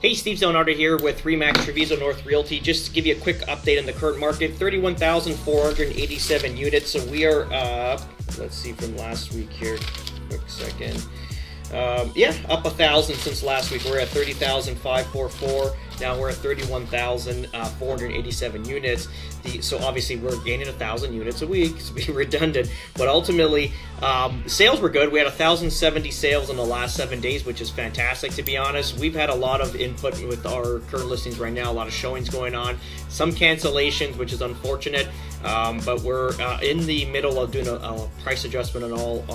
Hey, Steve Zalunardo here with REMAX Treviso North Realty. Just to give you a quick update on the current market, 31,487 units. So we are up, let's see from last week here, quick second. Up 1,000 since last week. We're at 30,544. Now we're at 31,487 units. So obviously we're gaining 1,000 units a week, to be redundant. But ultimately, sales were good. We had 1,070 sales in the last 7 days, which is fantastic, to be honest. We've had a lot of input with our current listings right now, a lot of showings going on, some cancellations, which is unfortunate. But we're in the middle of doing a price adjustment on all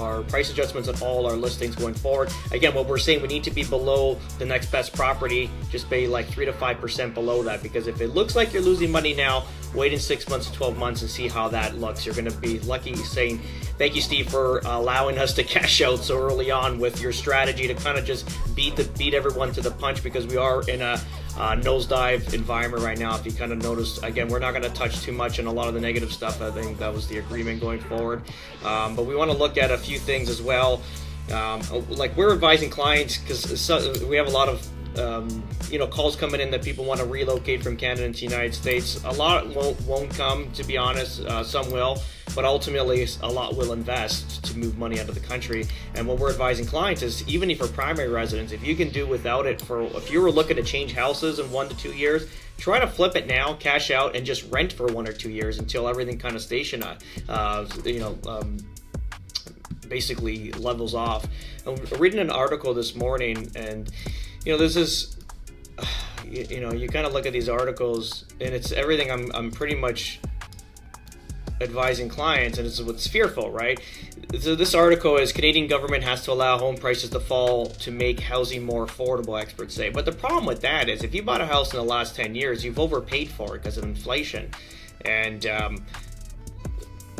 our listings going forward. Again, what we're saying, we need to be below the next best property, just be like 3 to 5% below that, because if it looks like you're losing money now, wait in 6 months to 12 months and see how that looks. You're going to be lucky, saying thank you, Steve, for allowing us to cash out so early on with your strategy to kind of just beat everyone to the punch, because we are in a nosedive environment right now. If you kind of notice, again, we're not going to touch too much on a lot of the negative stuff. I think that was the agreement going forward. But we want to look at a few things as well. Like we're advising clients, because we have a lot of calls coming in that people want to relocate from Canada into the United States. A lot won't come, to be honest. Some will, but ultimately a lot will invest to move money out of the country. And what we're advising clients is, even if you're primary residents, if you can do without it if you were looking to change houses in 1 to 2 years, try to flip it now, cash out, and just rent for 1 or 2 years until everything kind of basically levels off. I'm reading an article this morning, and this is, you kind of look at these articles, and it's everything I'm pretty much advising clients, and it's what's fearful, right? So this article is, Canadian government has to allow home prices to fall to make housing more affordable, experts say. But the problem with that is, if you bought a house in the last 10 years, you've overpaid for it because of inflation. And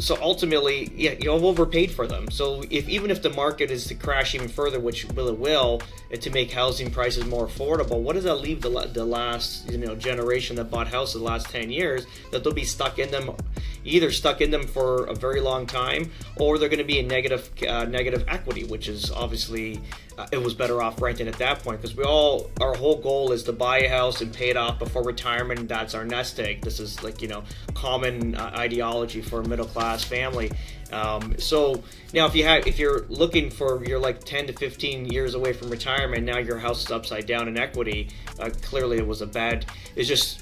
so ultimately, you've overpaid for them. So even if the market is to crash even further, which it will, to make housing prices more affordable, what does that leave the last generation that bought houses the last 10 years, that they'll be stuck in them for a very long time, or they're going to be in negative equity, which is obviously it was better off renting at that point, because our whole goal is to buy a house and pay it off before retirement. That's our nest egg. This is common ideology for a middle class family. So now if you're looking you're like 10 to 15 years away from retirement, now your house is upside down in equity, clearly it's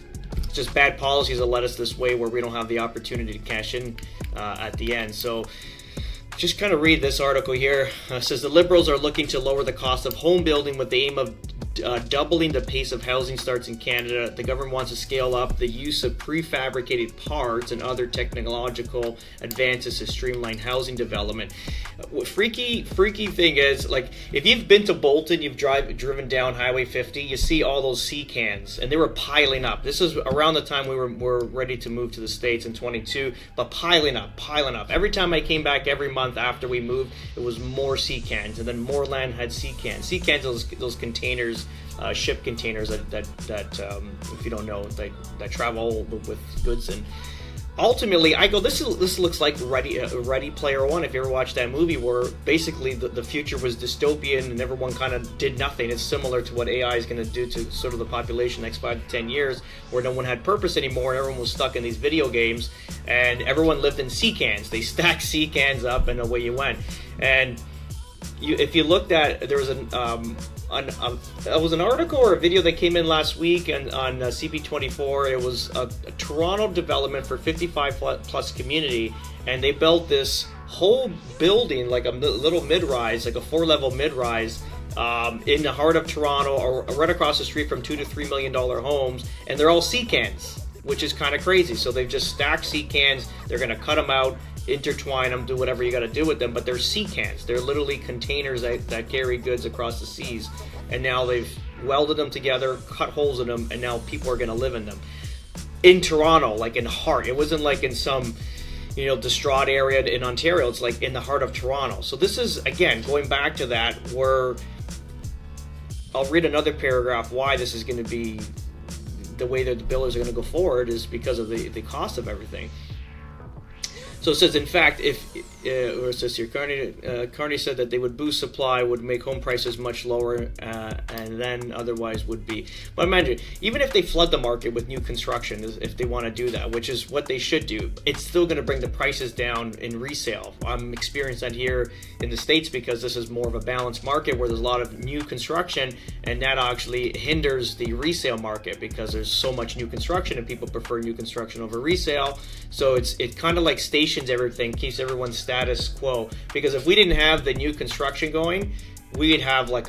just bad policies that led us this way, where we don't have the opportunity to cash in at the end. So just kind of read this article here. It says the Liberals are looking to lower the cost of home building with the aim of doubling the pace of housing starts in Canada. The government wants to scale up the use of prefabricated parts and other technological advances to streamline housing development. Freaky thing is, like, if you've been to Bolton, you've driven down Highway 50, you see all those sea cans, and they were piling up. This is around the time we were ready to move to the States in 22, but piling up. Every time I came back every month after we moved, it was more sea cans, and then more land had sea cans. Sea cans, those containers, ship containers that if you don't know, that travel with goods. And ultimately, I go, this looks like Ready Player One. If you ever watched that movie, where basically the future was dystopian and everyone kind of did nothing. It's similar to what AI is going to do to sort of the population next 5 to 10 years, where no one had purpose anymore and everyone was stuck in these video games, and everyone lived in sea cans. They stacked sea cans up, and away you went. And if you looked at, there was it was an article or a video that came in last week on CP24. It was a Toronto development for 55 plus community, and they built this whole building like a little mid-rise, like a 4-level mid-rise, in the heart of Toronto, or right across the street from $2 to $3 million homes, and they're all sea cans, which is kind of crazy. So they've just stacked sea cans. They're going to cut them out, intertwine them, do whatever you got to do with them, but they're sea cans. They're literally containers that carry goods across the seas, and now they've welded them together, cut holes in them, and now people are going to live in them in Toronto, like in heart. It wasn't like in some distraught area in Ontario. It's like in the heart of Toronto. So this is, again, going back to that, where I'll read another paragraph why this is going to be the way that the builders are going to go forward, is because of the cost of everything. So it says, in fact, if or it says here, Carney said that they would boost supply, would make home prices much lower, and then otherwise would be. But imagine, even if they flood the market with new construction, if they want to do that, which is what they should do, it's still going to bring the prices down in resale. I'm experiencing that here in the States because this is more of a balanced market where there's a lot of new construction, and that actually hinders the resale market because there's so much new construction and people prefer new construction over resale. So it kind of like stations everything, keeps everyone's status quo, because if we didn't have the new construction going, we'd have like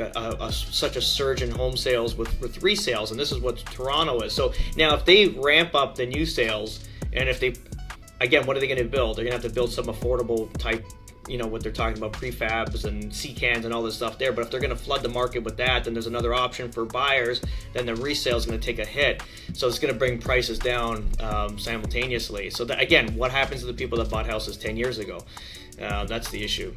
such a surge in home sales with resales, and this is what Toronto is. So now if they ramp up the new sales, and if they, again, what are they going to build? They're going to have to build some affordable type, what they're talking about, prefabs and C-cans and all this stuff there. But if they're going to flood the market with that, then there's another option for buyers, then the resale is going to take a hit. So it's going to bring prices down simultaneously. So that, again, what happens to the people that bought houses 10 years ago? That's the issue.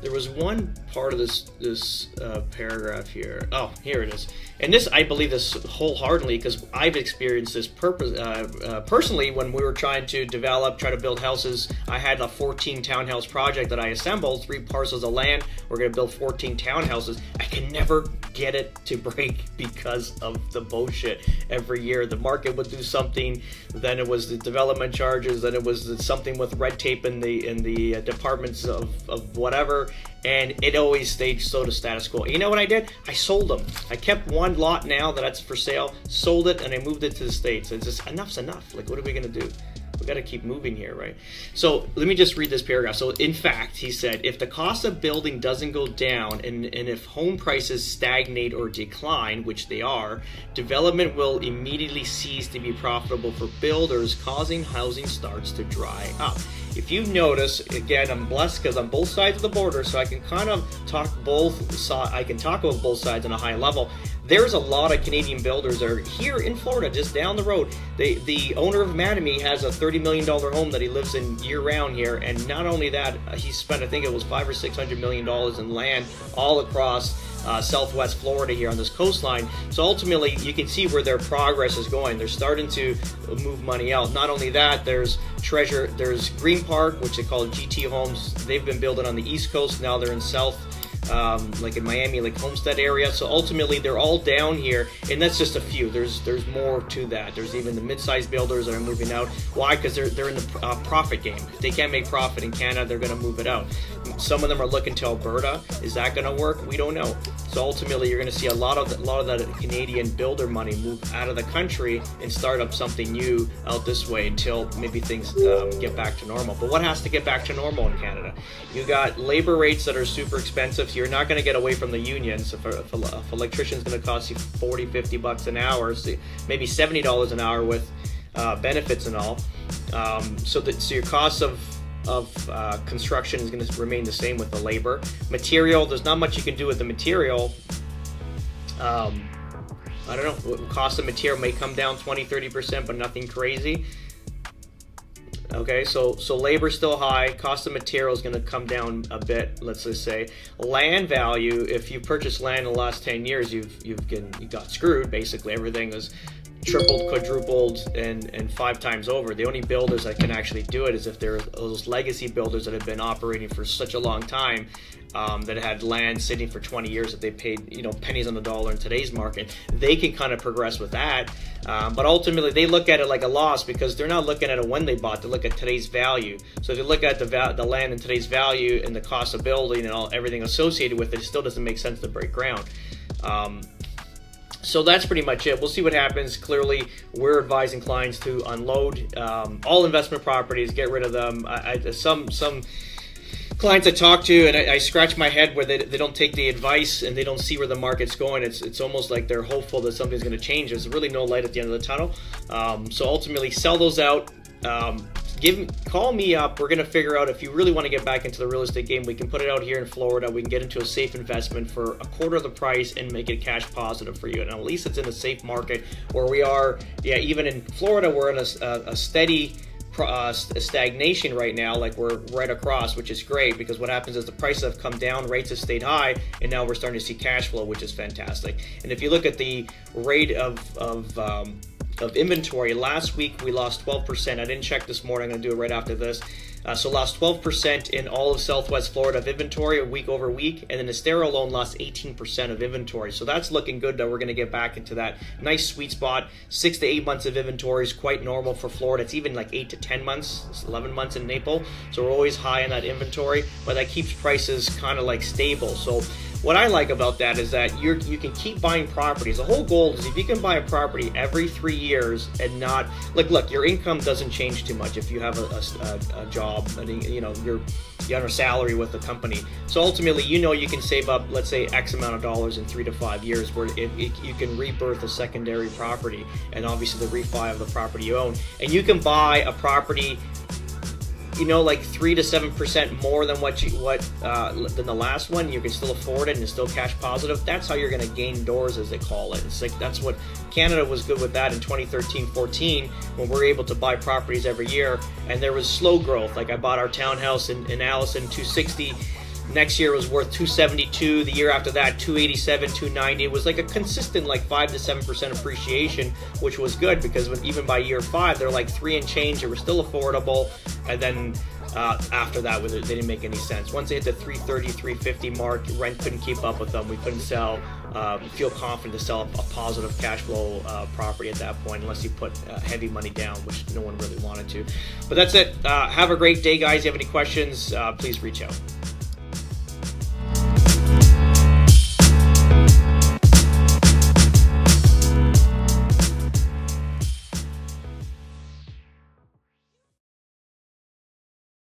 There was one part of this paragraph here. Oh, here it is. And this, I believe this wholeheartedly because I've experienced this personally when we were trying to try to build houses. I had a 14 townhouse project that I assembled, 3 parcels of land. We're going to build 14 townhouses. I can never get it to break because of the bullshit. Every year the market would do something, then it was the development charges, then it was something with red tape in the departments of whatever, and it always stayed so to status quo. You know what I did? I sold them. I kept one lot now that's for sale, sold it, and I moved it to the States. It's just, enough's enough. Like, what are we gonna do? We got to keep moving here, right? So let me just read this paragraph. So in fact, he said, if the cost of building doesn't go down and if home prices stagnate or decline, which they are, development will immediately cease to be profitable for builders, causing housing starts to dry up. If you notice, again, I'm blessed because I'm both sides of the border, so I can kind of talk about both sides on a high level. There's a lot of Canadian builders that are here in Florida, just down the road. The owner of Mattamy has a $30 million home that he lives in year-round here, and not only that, he spent, I think it was $500 or $600 million in land all across Southwest Florida here on this coastline. So ultimately, you can see where their progress is going. They're starting to move money out. Not only that, there's Green Park, which they call GT Homes. They've been building on the East Coast. Now they're in South, like in Miami, like Homestead area. So ultimately, they're all down here, and that's just a few. There's more to that. There's even the mid-sized builders that are moving out. Why? Because they're in the profit game. If they can't make profit in Canada, they're going to move it out. Some of them are looking to Alberta. Is that going to work? We don't know. So ultimately, you're going to see a lot of that Canadian builder money move out of the country and start up something new out this way until maybe things get back to normal. But what has to get back to normal in Canada? You got labor rates that are super expensive. So you're not going to get away from the unions. If an electrician is going to cost you $40, $50 an hour, so maybe $70 an hour with benefits and all. So your cost of construction is going to remain the same with the labor. Material, there's not much you can do with the material. I don't know, cost of material may come down 20-30%, but nothing crazy. Okay, so labor's still high. Cost of material is going to come down a bit. Let's just say land value. If you purchased land in the last 10 years, you got screwed. Basically, everything is tripled, quadrupled, and 5 times over. The only builders that can actually do it is if there are those legacy builders that have been operating for such a long time, that had land sitting for 20 years that they paid pennies on the dollar in today's market. They can kind of progress with that, but ultimately they look at it like a loss because they're not looking at it when they bought. They look at today's value. So if you look at the land and today's value and the cost of building and everything associated with it, it still doesn't make sense to break ground. So that's pretty much it. We'll see what happens. Clearly, we're advising clients to unload all investment properties, get rid of them. Some clients I talk to, and I scratch my head where they don't take the advice and they don't see where the market's going. It's almost like they're hopeful that something's going to change. There's really no light at the end of the tunnel. So ultimately, sell those out. Call me up. We're going to figure out if you really want to get back into the real estate game. We can put it out here in Florida. We can get into a safe investment for a quarter of the price and make it cash positive for you. And at least it's in a safe market where we are. Yeah, even in Florida, we're in a steady stagnation right now. Like we're right across, which is great because what happens is the prices have come down, rates have stayed high, and now we're starting to see cash flow, which is fantastic. And if you look at the rate of of inventory. Last week we lost 12%. I didn't check this morning. I'm going to do it right after this. So lost 12% in all of Southwest Florida of inventory week over week, and then Estero alone lost 18% of inventory. So that's looking good that we're going to get back into that nice sweet spot. 6 to 8 months of inventory is quite normal for Florida. It's even like 8 to 10 months, it's 11 months in Naples. So we're always high in that inventory, but that keeps prices kind of like stable. So what I like about that is that you can keep buying properties. The whole goal is if you can buy a property every 3 years and not, like, look, your income doesn't change too much if you have a job, and you know, you're on a salary with the company. So ultimately, you know, you can save up, let's say, X amount of dollars in 3 to 5 years where you can rebirth a secondary property, and obviously the refi of the property you own. And you can buy a property, you know, like 3 to 7% more than than the last one. You can still afford it and it's still cash positive. That's how you're going to gain doors, as they call it. It's like, that's what Canada was good with that in 2013-14, when we were able to buy properties every year, and there was slow growth. Like I bought our townhouse in Allison, 260. Next year was worth 272. The year after that, 287, 290. It was like a consistent like 5 to 7% appreciation, which was good because even by year 5, they're like 3 and change. They were still affordable, and then after that, they didn't make any sense. Once they hit the 330, 350 mark, rent couldn't keep up with them. We couldn't feel confident to sell a positive cash flow property at that point, unless you put heavy money down, which no one really wanted to. But that's it. Have a great day, guys. If you have any questions, please reach out.